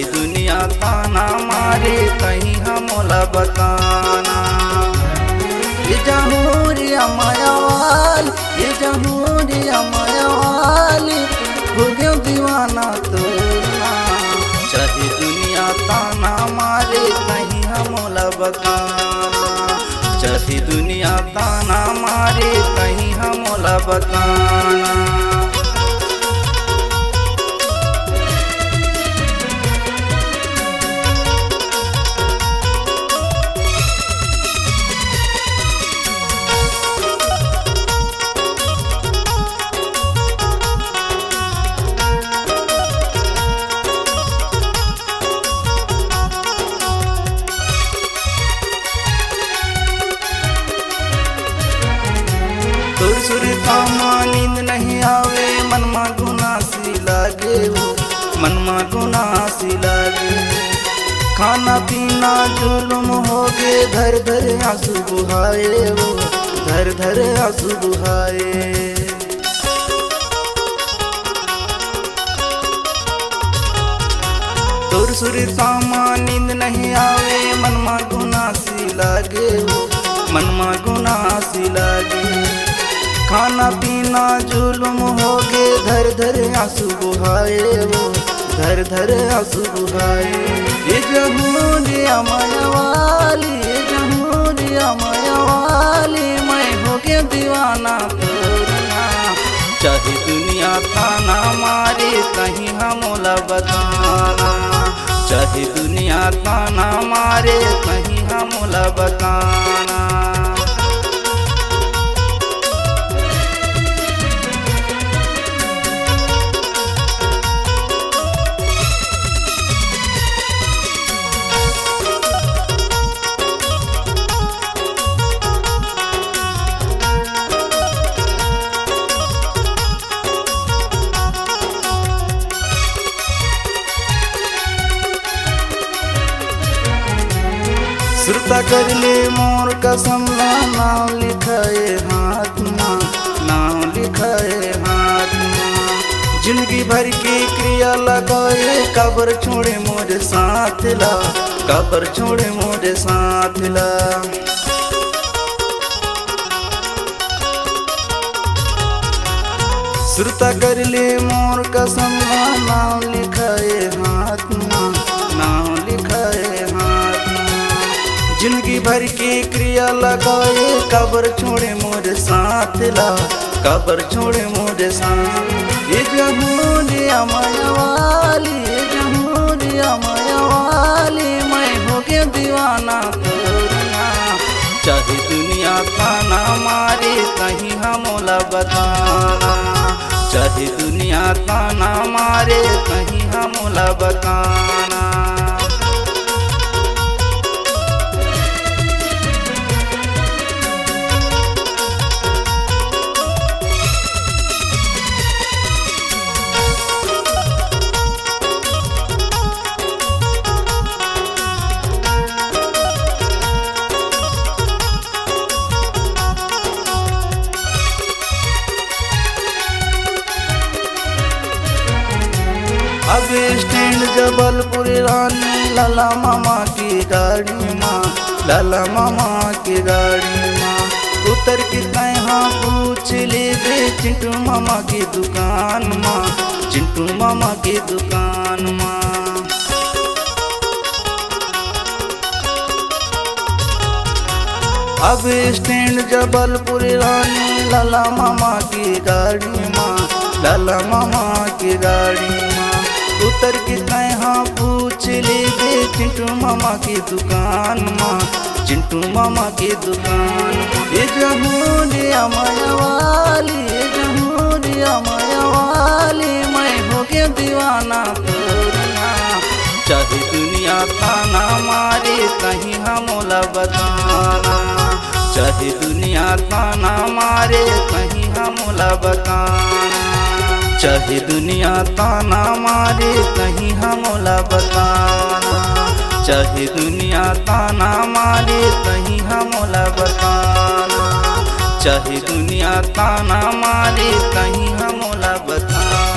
चाहे दुनिया ताना मारे कहीं हमला बताना। ये जहूरिया मायावाल, ये जहूरिया मायावाल, हो गया दीवाना तोरना। चाहे दुनिया ताना मारे कहीं हमला बताना। चाहे दुनिया ताना मारे कहीं हमला बताना। सुरतामा नींद नहीं आवे, मनमा गुना सी लागे वो, मनमा गुना सी लागे। खाना पीना जुल्म हो गे, धर धर आंसू बुहाए वो, धर धर आंसू बुहाए। तोर सुरतामा नींद नहीं आवे, मनमा गुना सी लागे वो, मनमा गुना सी लागे। खाना पीना जुल्म हो गे, धर धर आंसू बुहाए वो, धर धर आंसू बुहाए। ये जहूरिया मायावाली, ये जहूरिया मायावाली, मैं हो गया दीवाना तोरना। चाहे दुनिया ताना मारे कहीं हमला बताना। चाहे दुनिया ताना मारे कहीं हमला बताना। सुरता कर ले मोर कसम, नाम लिखाए हाथ माँ, नाम लिखाए हाथ माँ। जिंदगी भर की क्रिया लगाए, कब्र छोड़े मोरे साथ ला, कब्र छोड़े मोरे साथ ला। सुरता कर ले मोर कसम, नाम लिखाए हाथ माँ, नाम लिखाए हाथ माँ। जिंदगी भर की क्रिया लगाए, कब्र छोड़े मोरे साथ ला, कब्र छोड़े मोरे साथ। ये जहूरिया मायावाली, ये जहूरिया मायावाली, मैं हो गया दीवाना तोरना। चाहे दुनिया ताना मारे कहीं हमला बताना। चाहे दुनिया ताना मारे कहीं हमला बताना। अब स्टैंड जबलपुर रानी, लाला मामा की गाड़ी माँ, लाला मामा की गाड़ी माँ। उतर के कहाँ पूछ ले बे, चिंटू मामा की दुकान माँ, चिंटू मामा की दुकान माँ। अब स्टैंड जबलपुर रानी, लाला मामा की गाड़ी माँ, लाला मामा की गाड़ी माँ। उतर के कहाँ पूछ ले बे, चिंटू मामा की दुकान माँ, चिंटू मामा की दुकान। ये जहूरिया मायावाली, ये जहूरिया मायावाली, मैं हो गया दीवाना तोरना। चाहे दुनिया ताना मारे कहीं हमला बताना। चाहे दुनिया ताना मारे कहीं हमला बताना। चाहे दुनिया ताना मारे कहीं हमला बताना। चाहे दुनिया ताना मारे कहीं हमला बताना। चाहे दुनिया ताना मारे कहीं हमला बताना।